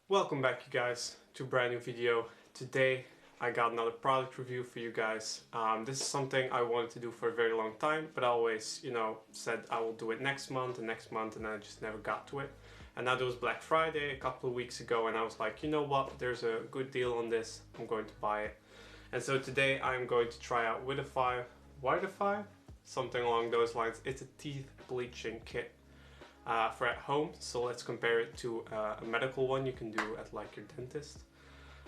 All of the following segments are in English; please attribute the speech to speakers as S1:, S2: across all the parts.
S1: Welcome back, you guys, to a brand new video. Today I got another product review for you guys. This is something I wanted to do for a very long time, but I always, said I will do it next month, and then I just never got to it. And now there was Black Friday a couple of weeks ago, and I was like, you know what, there's a good deal on this, I'm going to buy it. And so today I'm going to try out WHITIFY, something along those lines. It's a teeth bleaching kit. For at home, so let's compare it to a medical one you can do at like your dentist.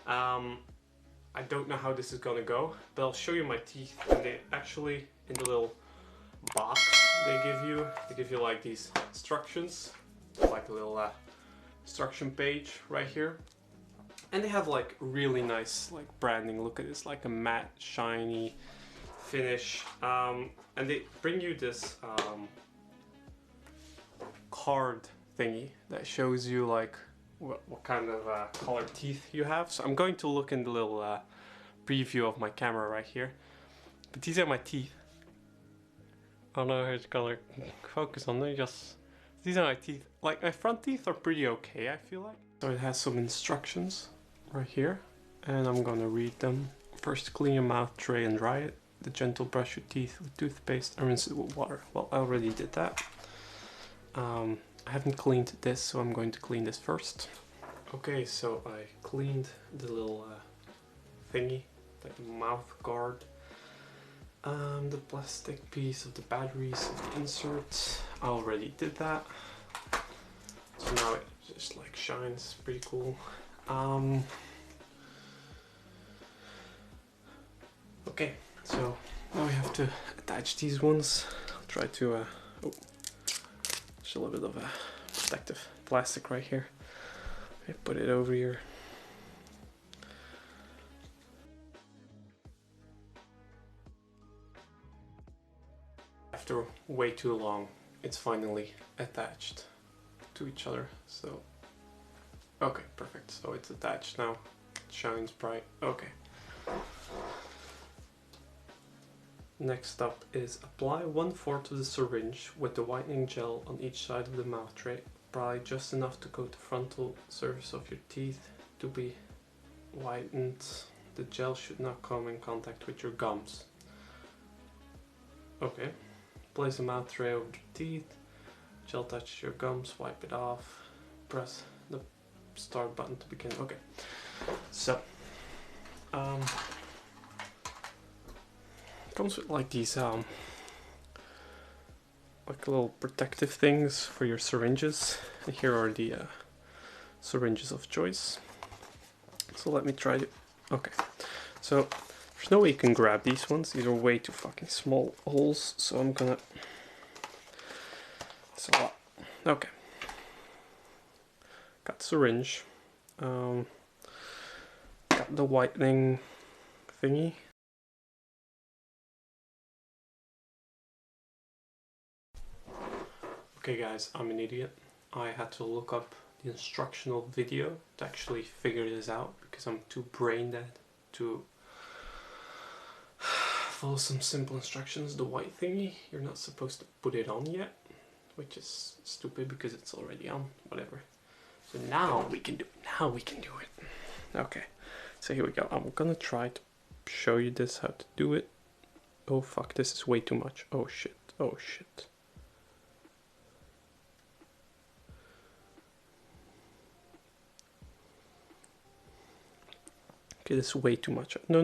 S1: I don't know how this is gonna go, but I'll show you my teeth. And they actually, in the little box they give you like these instructions, like a little instruction page right here, and they have like really nice like branding. Look at this, like a matte shiny finish, and they bring you this card thingy that shows you like what kind of colored teeth you have. So I'm going to look in the little preview of my camera right here. But these are my teeth. Oh no, here's color. Focus on them. These are my teeth. Like, my front teeth are pretty okay, I feel like. So it has some instructions right here, and I'm gonna read them. First, clean your mouth tray and dry it. The gentle brush your teeth with toothpaste and rinse it with water. Well, I already did that. I haven't cleaned this, so I'm going to clean this first. Okay, so I cleaned the little thingy, like the mouth guard, the plastic piece of the batteries of the inserts. I already did that, so now it just like shines, pretty cool. Okay, so now we have to attach these ones. I'll try to a little bit of a protective plastic right here. I put it over here. After way too long, it's finally attached to each other. So, okay, perfect. So it's attached now. It shines bright. Okay. Next up is apply 1/4 of the syringe with the whitening gel on each side of the mouth tray. Apply just enough to coat the frontal surface of your teeth to be whitened. The gel should not come in contact with your gums. Okay. Place the mouth tray over the teeth. Gel touches your gums, wipe it off. Press the start button to begin. Okay. So, comes with like these like little protective things for your syringes. And here are the syringes of choice. So let me try to. Okay, so there's no way you can grab these ones. These are way too fucking small holes. So I'm gonna. It's a lot. Okay. Got the syringe. Got the whitening thingy. Okay guys, I'm an idiot. I had to look up the instructional video to actually figure this out because I'm too brain dead to follow some simple instructions. The white thingy, you're not supposed to put it on yet, which is stupid because it's already on, whatever. So now we can do it. Okay, so here we go. I'm gonna try to show you this, how to do it. Oh fuck, this is way too much. Oh shit, oh shit. Okay, this is way too much. No.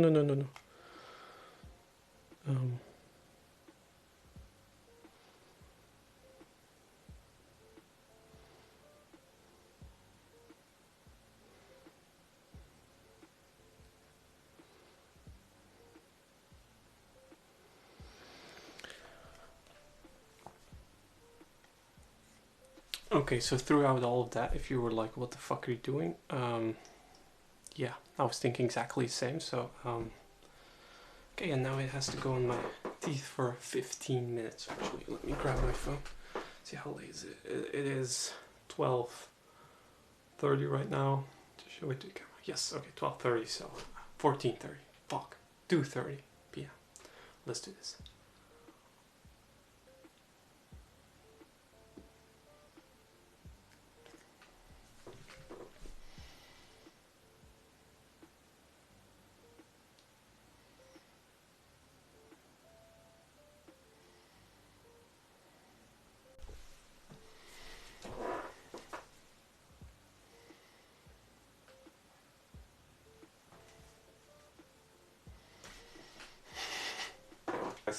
S1: Okay, so throughout all of that, if you were like, what the fuck are you doing? Yeah, I was thinking exactly the same. So, okay, and now it has to go on my teeth for 15 minutes. Actually, let me grab my phone. See how late is it? It is 12:30 right now. To show it to the camera. Yes, okay, 12:30. So 14:30. Fuck, 2:30 p.m. Let's do this.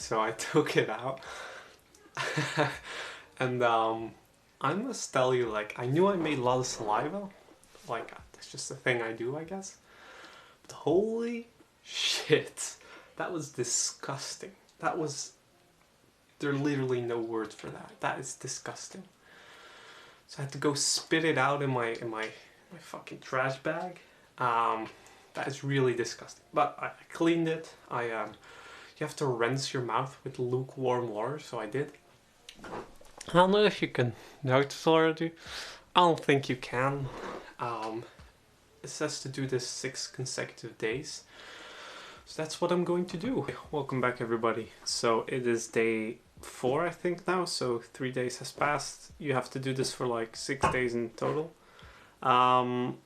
S1: so I took it out. And I must tell you, like, I knew I made a lot of saliva. Like, that's just a thing I do, I guess. But holy shit, that was disgusting. That was... There are literally no words for that. That is disgusting. So I had to go spit it out in my fucking trash bag. That is really disgusting. But I cleaned it. You have to rinse your mouth with lukewarm water, so I did. I don't know if you can notice already. I don't think you can. It says to do this 6 consecutive days. So that's what I'm going to do. Welcome back, everybody. So it is day 4, I think now. So 3 days has passed. You have to do this for like 6 days in total. And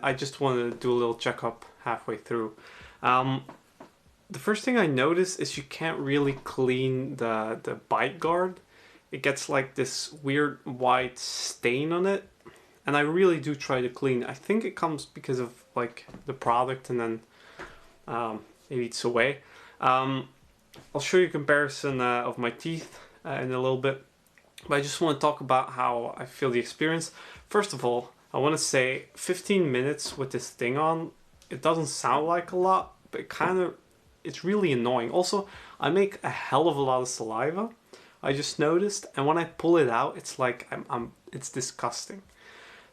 S1: I just want to do a little checkup halfway through. The first thing I noticed is you can't really clean the bite guard. It gets like this weird white stain on it. And I really do try to clean. I think it comes because of like the product, and then it eats away. I'll show you a comparison of my teeth in a little bit. But I just want to talk about how I feel the experience. First of all, I want to say 15 minutes with this thing on, it doesn't sound like a lot, but it's really annoying. Also, I make a hell of a lot of saliva, I just noticed, and when I pull it out, it's like, it's disgusting.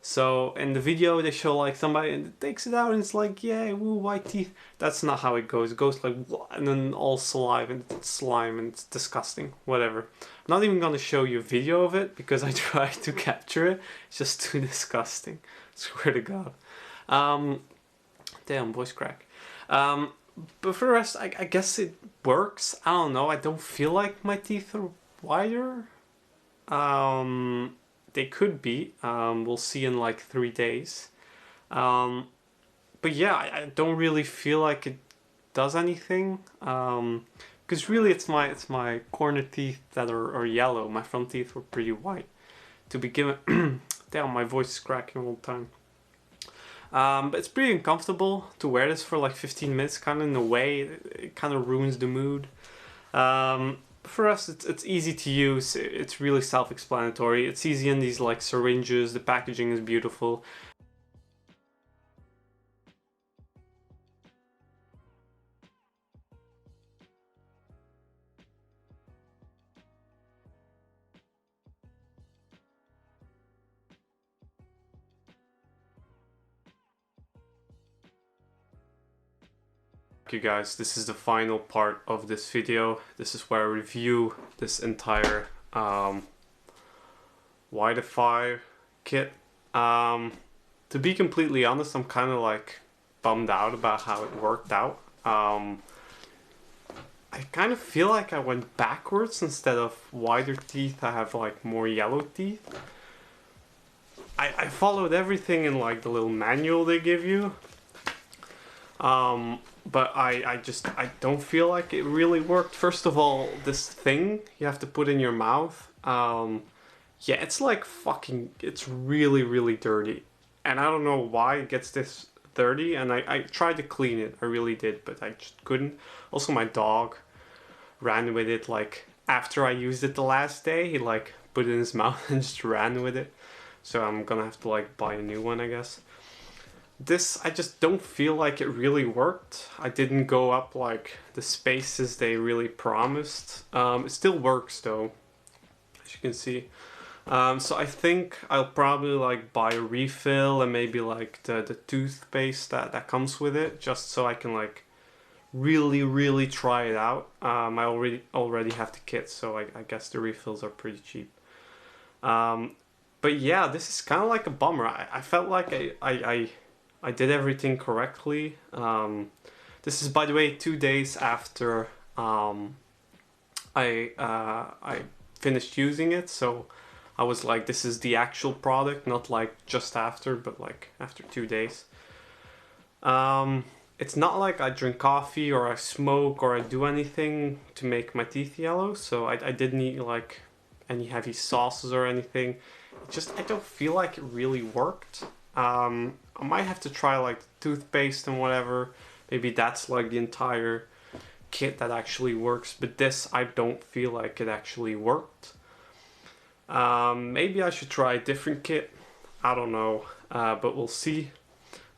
S1: So in the video they show like somebody takes it out and it's like, yeah, woo, white teeth. That's not how it goes. It goes like, and then all saliva and slime, and it's disgusting. Whatever. I'm not even gonna show you a video of it because I tried to capture it. It's just too disgusting. I swear to God. Damn, voice crack. But for the rest, I guess it works. I don't know. I don't feel like my teeth are whiter. They could be. We'll see in like 3 days. But yeah, I don't really feel like it does anything. Because really it's my corner teeth that are yellow. My front teeth were pretty white to begin with. Damn, my voice is cracking all the time. But it's pretty uncomfortable to wear this for like 15 minutes, kind of in a way. It kind of ruins the mood. For us, it's easy to use. It's really self-explanatory. It's easy in these like syringes. The packaging is beautiful. You guys, this is the final part of this video. This is where I review this entire WHITIFY kit. To be completely honest, I'm kind of like bummed out about how it worked out. I kind of feel like I went backwards. Instead of whiter teeth, I have like more yellow teeth. I followed everything in like the little manual they give you. But I don't feel like it really worked. First of all, this thing you have to put in your mouth, yeah, it's like fucking, it's really, really dirty. And I don't know why it gets this dirty, and I tried to clean it, I really did, but I just couldn't. Also, my dog ran with it, like, after I used it the last day, he like put it in his mouth and just ran with it. So I'm gonna have to like buy a new one, I guess. This, I just don't feel like it really worked. I didn't go up like the spaces they really promised. It still works though, as you can see. So I think I'll probably like buy a refill and maybe like the toothpaste that comes with it, just so I can like really try it out. I already have the kit, so I guess the refills are pretty cheap. But yeah, this is kind of like a bummer. I felt like I did everything correctly. This is, by the way, 2 days after I finished using it, so I was like, this is the actual product, not like just after, but like after 2 days. It's not like I drink coffee or I smoke or I do anything to make my teeth yellow, so I didn't eat like any heavy sauces or anything. I don't feel like it really worked. I might have to try like toothpaste and whatever. Maybe that's like the entire kit that actually works, but this I don't feel like it actually worked. Maybe I should try a different kit, I don't know, but we'll see.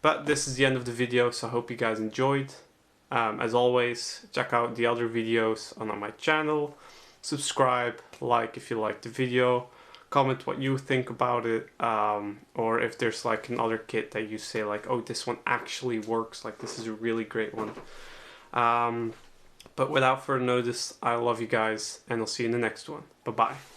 S1: But this is the end of the video, so I hope you guys enjoyed. As always, check out the other videos on my channel, subscribe, like if you liked the video, comment what you think about it, or if there's like another kit that you say like, oh, this one actually works, like this is a really great one. But without further notice, I love you guys, and I'll see you in the next one. Bye bye.